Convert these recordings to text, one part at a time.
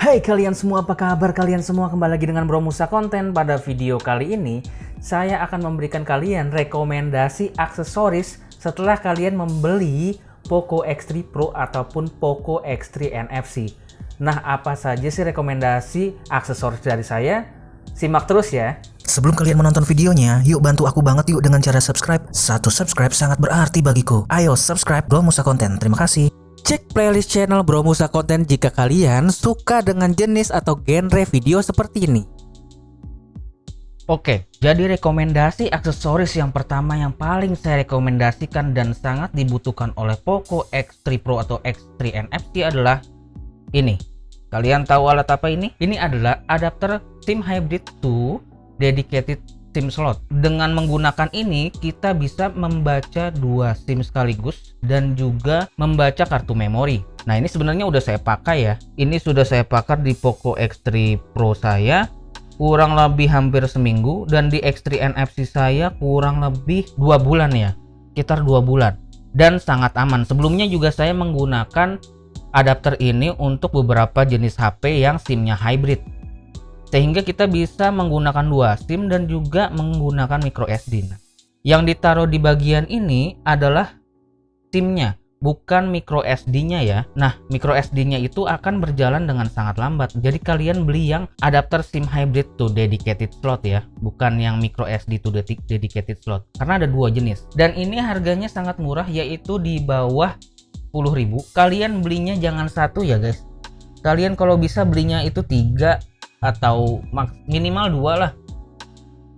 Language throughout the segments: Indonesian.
Hai kalian semua, apa kabar kalian semua? Kembali lagi dengan Bro Musa Konten. Pada video kali ini saya akan memberikan kalian rekomendasi aksesoris setelah kalian membeli Poco X3 Pro ataupun Poco X3 NFC. Nah, apa saja sih rekomendasi aksesoris dari saya? Simak terus ya. Sebelum kalian menonton videonya, yuk bantu aku banget yuk dengan cara subscribe. Satu subscribe sangat berarti bagiku. Ayo subscribe Bro Musa Konten. Terima kasih. Cek playlist channel Bro Musa Konten jika kalian suka dengan jenis atau genre video seperti ini. Oke, jadi rekomendasi aksesoris yang pertama yang paling saya rekomendasikan dan sangat dibutuhkan oleh Poco X3 Pro atau X3 NFC adalah ini. Kalian tahu alat apa ini? Ini adalah adapter SIM hybrid to dedicated SIM slot. Dengan menggunakan ini kita bisa membaca dua SIM sekaligus dan juga membaca kartu memori. Nah, ini sebenarnya udah saya pakai ya. Ini sudah saya pakai di Poco X3 Pro saya kurang lebih hampir seminggu, dan di X3 NFC saya kurang lebih 2 bulan ya. Sekitar 2 bulan. Dan sangat aman. Sebelumnya juga saya menggunakan adapter ini untuk beberapa jenis HP yang SIM-nya hybrid. Sehingga kita bisa menggunakan dua SIM dan juga menggunakan micro SD. Yang ditaruh di bagian ini adalah SIM-nya, bukan micro SD-nya ya. Nah, micro SD-nya itu akan berjalan dengan sangat lambat. Jadi kalian beli yang adapter SIM hybrid to dedicated slot ya, bukan yang micro SD to dedicated slot. Karena ada dua jenis. Dan ini harganya sangat murah, yaitu di bawah 10.000. Kalian belinya jangan satu ya guys. Kalian kalau bisa belinya itu 3 atau minimal 2 lah,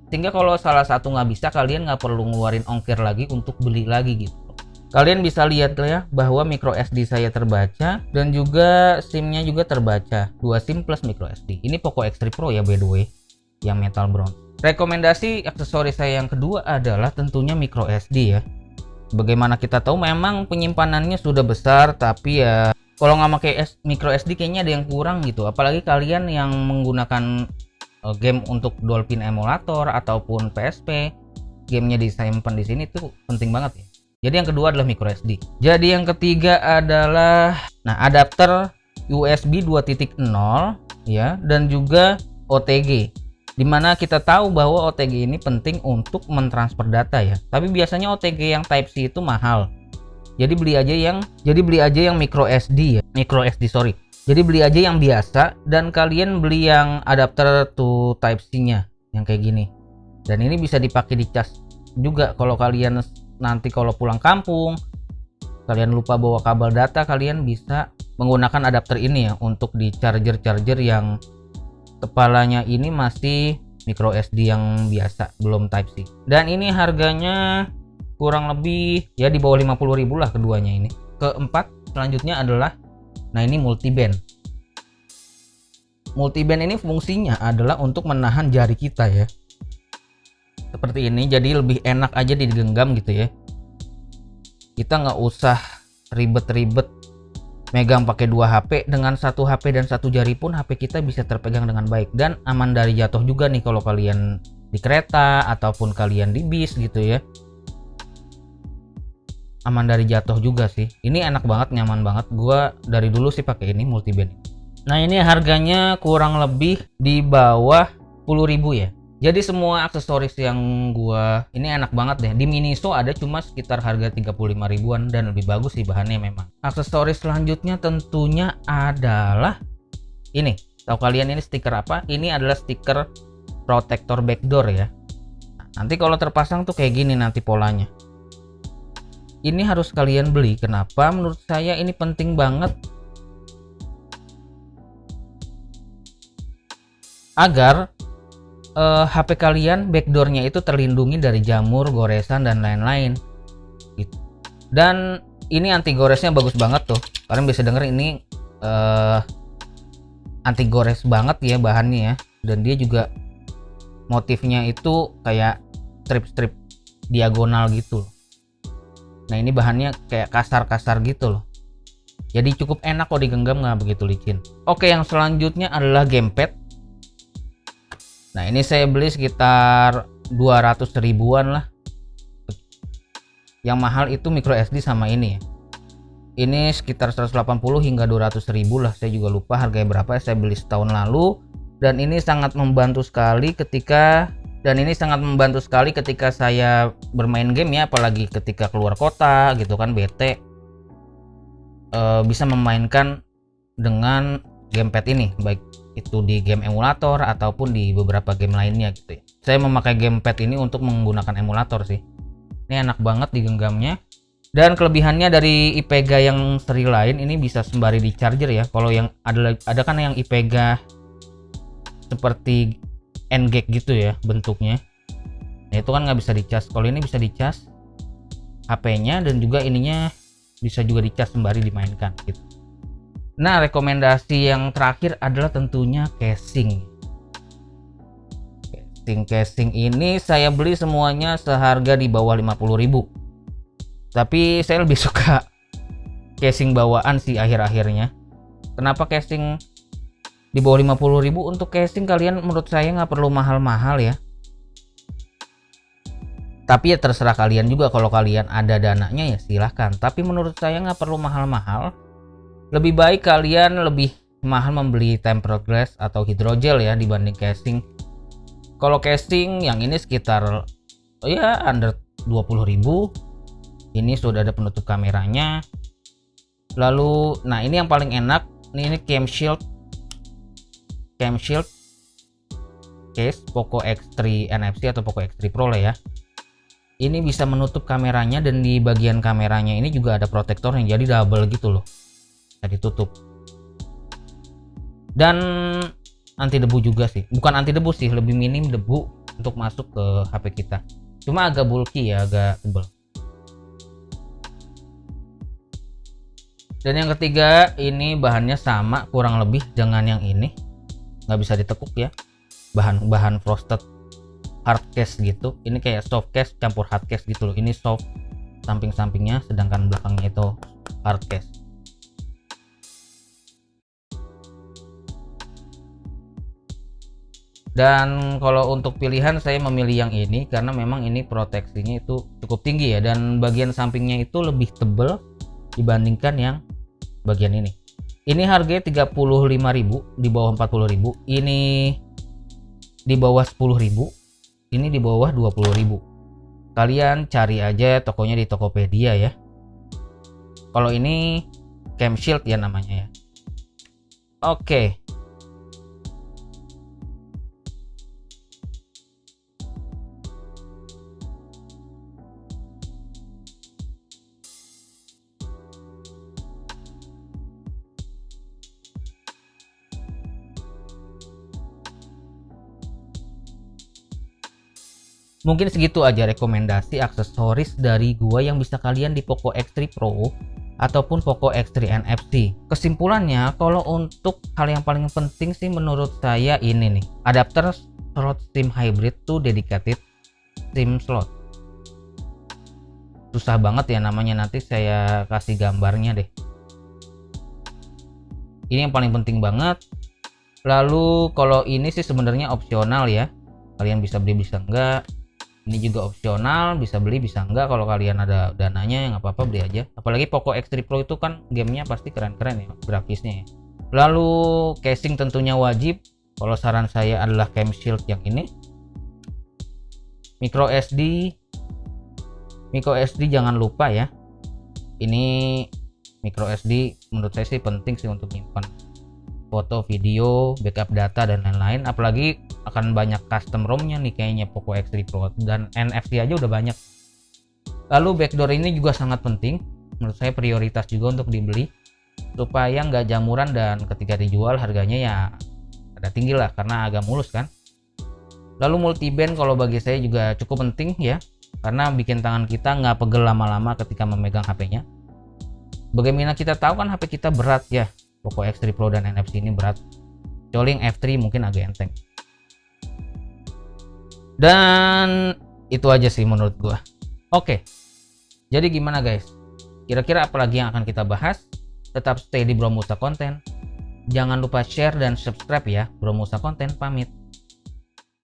sehingga kalau salah satu nggak bisa kalian nggak perlu ngeluarin ongkir lagi untuk beli lagi gitu. Kalian bisa lihat ya bahwa micro SD saya terbaca dan juga SIM-nya juga terbaca, 2 SIM plus micro SD. Ini Poco X3 Pro ya by the way, yang metal bronze. Rekomendasi aksesoris saya yang kedua adalah tentunya micro SD ya. Bagaimana kita tahu memang penyimpanannya sudah besar, tapi ya kalau nggak pakai micro SD kayaknya ada yang kurang gitu. Apalagi kalian yang menggunakan game untuk Dolphin emulator ataupun PSP, gamenya disimpan di sini tuh penting banget ya. Jadi yang kedua adalah micro SD. Jadi yang ketiga adalah adapter USB 2.0 ya, dan juga OTG. Dimana kita tahu bahwa OTG ini penting untuk mentransfer data ya. Tapi biasanya OTG yang Type C itu mahal. Jadi beli aja yang micro SD ya. Jadi beli aja yang biasa, dan kalian beli yang adapter to Type C-nya yang kayak gini. Dan ini bisa dipakai di cas juga kalau kalian nanti kalau pulang kampung, kalian lupa bawa kabel data, kalian bisa menggunakan adapter ini ya untuk di charger yang kepalanya ini masih micro SD yang biasa, belum Type C. Dan ini harganya kurang lebih ya di bawah 50.000 lah keduanya ini. Keempat selanjutnya adalah ini multiband. Multiband ini fungsinya adalah untuk menahan jari kita ya. Seperti ini, jadi lebih enak aja digenggam gitu ya. Kita nggak usah ribet-ribet megang pakai 2 HP. Dengan 1 HP dan 1 jari pun HP kita bisa terpegang dengan baik dan aman dari jatuh juga nih kalau kalian di kereta ataupun kalian di bis gitu ya. Aman dari jatuh juga sih. Ini enak banget, nyaman banget. Gua dari dulu sih pakai ini multiband. Nah, ini harganya kurang lebih di bawah 10.000 ya. Jadi semua aksesoris yang gua ini enak banget deh. Di Miniso ada cuma sekitar harga 35 ribuan dan lebih bagus sih bahannya memang. Aksesoris selanjutnya tentunya adalah ini. Tahu kalian ini stiker apa? Ini adalah stiker protektor backdoor ya. Nanti kalau terpasang tuh kayak gini nanti polanya. Ini harus kalian beli. Kenapa? Menurut saya ini penting banget agar HP kalian backdoornya itu terlindungi dari jamur, goresan dan lain-lain gitu. Dan ini anti goresnya bagus banget tuh. Kalian bisa denger ini anti gores banget ya bahannya ya. Dan dia juga motifnya itu kayak strip-strip diagonal gitu. Nah, ini bahannya kayak kasar-kasar gitu loh. Jadi cukup enak kok digenggam, nggak begitu licin. Oke, yang selanjutnya adalah gamepad. Nah, ini saya beli sekitar 200 ribuan lah. Yang mahal itu micro SD sama ini ya. Ini sekitar 180 hingga 200 ribu lah, saya juga lupa harganya berapa, saya beli setahun lalu. Dan ini sangat membantu sekali ketika saya bermain game ya, apalagi ketika keluar kota gitu kan, bete, bisa memainkan dengan gamepad ini, baik itu di game emulator ataupun di beberapa game lainnya gitu ya. Saya memakai gamepad ini untuk menggunakan emulator sih. Ini enak banget digenggamnya. Dan kelebihannya dari iPega yang seri lain, ini bisa sembari di charger ya. Kalau yang ada kan yang iPega seperti N-Gag gitu ya bentuknya. Nah itu kan nggak bisa dicas. Kalau ini bisa dicas HP-nya, dan juga ininya bisa juga dicas sembari dimainkan gitu. Nah, rekomendasi yang terakhir adalah tentunya casing. Casing ini saya beli semuanya seharga di bawah 50.000. Tapi saya lebih suka casing bawaan sih akhir-akhirnya. Kenapa casing di bawah 50.000? Untuk casing kalian menurut saya nggak perlu mahal-mahal ya. Tapi ya terserah kalian juga, kalau kalian ada dananya ya silahkan. Tapi menurut saya nggak perlu mahal-mahal. Lebih baik kalian lebih mahal membeli tempered glass atau hydrogel ya dibanding casing. Kalau casing yang ini sekitar ya under 20.000. Ini sudah ada penutup kameranya. Lalu nah ini yang paling enak, ini cam shield case Poco X3 NFC atau Poco X3 Pro lah ya. Ini bisa menutup kameranya, dan di bagian kameranya ini juga ada protektor yang jadi double gitu loh, bisa ditutup. Dan anti debu juga sih, bukan anti debu sih, lebih minim debu untuk masuk ke HP kita. Cuma agak bulky ya, agak tebal. Dan yang ketiga, ini bahannya sama kurang lebih dengan yang ini, nggak bisa ditekuk ya, bahan frosted hard case gitu. Ini kayak soft case campur hard case gitu loh. Ini soft samping-sampingnya, sedangkan belakangnya itu hard case. Dan kalau untuk pilihan saya memilih yang ini karena memang ini proteksinya itu cukup tinggi ya, dan bagian sampingnya itu lebih tebal dibandingkan yang bagian ini. Ini harganya 35.000, di bawah 40.000. Ini di bawah 10.000. Ini di bawah 20.000. Kalian cari aja tokonya di Tokopedia ya. Kalau ini Cam Shield ya namanya ya. Oke. Mungkin segitu aja rekomendasi aksesoris dari gua yang bisa kalian di Poco X3 Pro ataupun Poco X3 NFC. Kesimpulannya, kalau untuk hal yang paling penting sih menurut saya ini nih, adapter slot SIM hybrid to dedicated SIM slot. Susah banget ya namanya, nanti saya kasih gambarnya deh. Ini yang paling penting banget. Lalu kalau ini sih sebenarnya opsional ya, kalian bisa beli bisa enggak. Ini juga opsional, bisa beli bisa enggak. Kalau kalian ada dananya ya nggak apa-apa, beli aja. Apalagi Poco X3 Pro itu kan gamenya pasti keren-keren ya, grafisnya ya. Lalu casing tentunya wajib. Kalau saran saya adalah cam shield yang ini. Micro SD jangan lupa ya. Ini micro SD menurut saya sih penting sih untuk nyimpan foto, video, backup data dan lain-lain. Apalagi akan banyak custom ROM-nya nih kayaknya Poco X3 Pro, dan NFC aja udah banyak. Lalu backdoor ini juga sangat penting, menurut saya prioritas juga untuk dibeli supaya nggak jamuran, dan ketika dijual harganya ya ada tinggi lah karena agak mulus kan. Lalu multiband kalau bagi saya juga cukup penting ya, karena bikin tangan kita nggak pegel lama-lama ketika memegang HP-nya. Bagaimana kita tahu kan HP kita berat ya, Poco X3 Pro dan NFC ini berat. Kecuali yang F3 mungkin agak enteng. Dan itu aja sih menurut gua. Oke. Jadi gimana guys? Kira-kira apa lagi yang akan kita bahas? Tetap stay di Bro Musa Konten. Jangan lupa share dan subscribe ya. Bro Musa Konten pamit.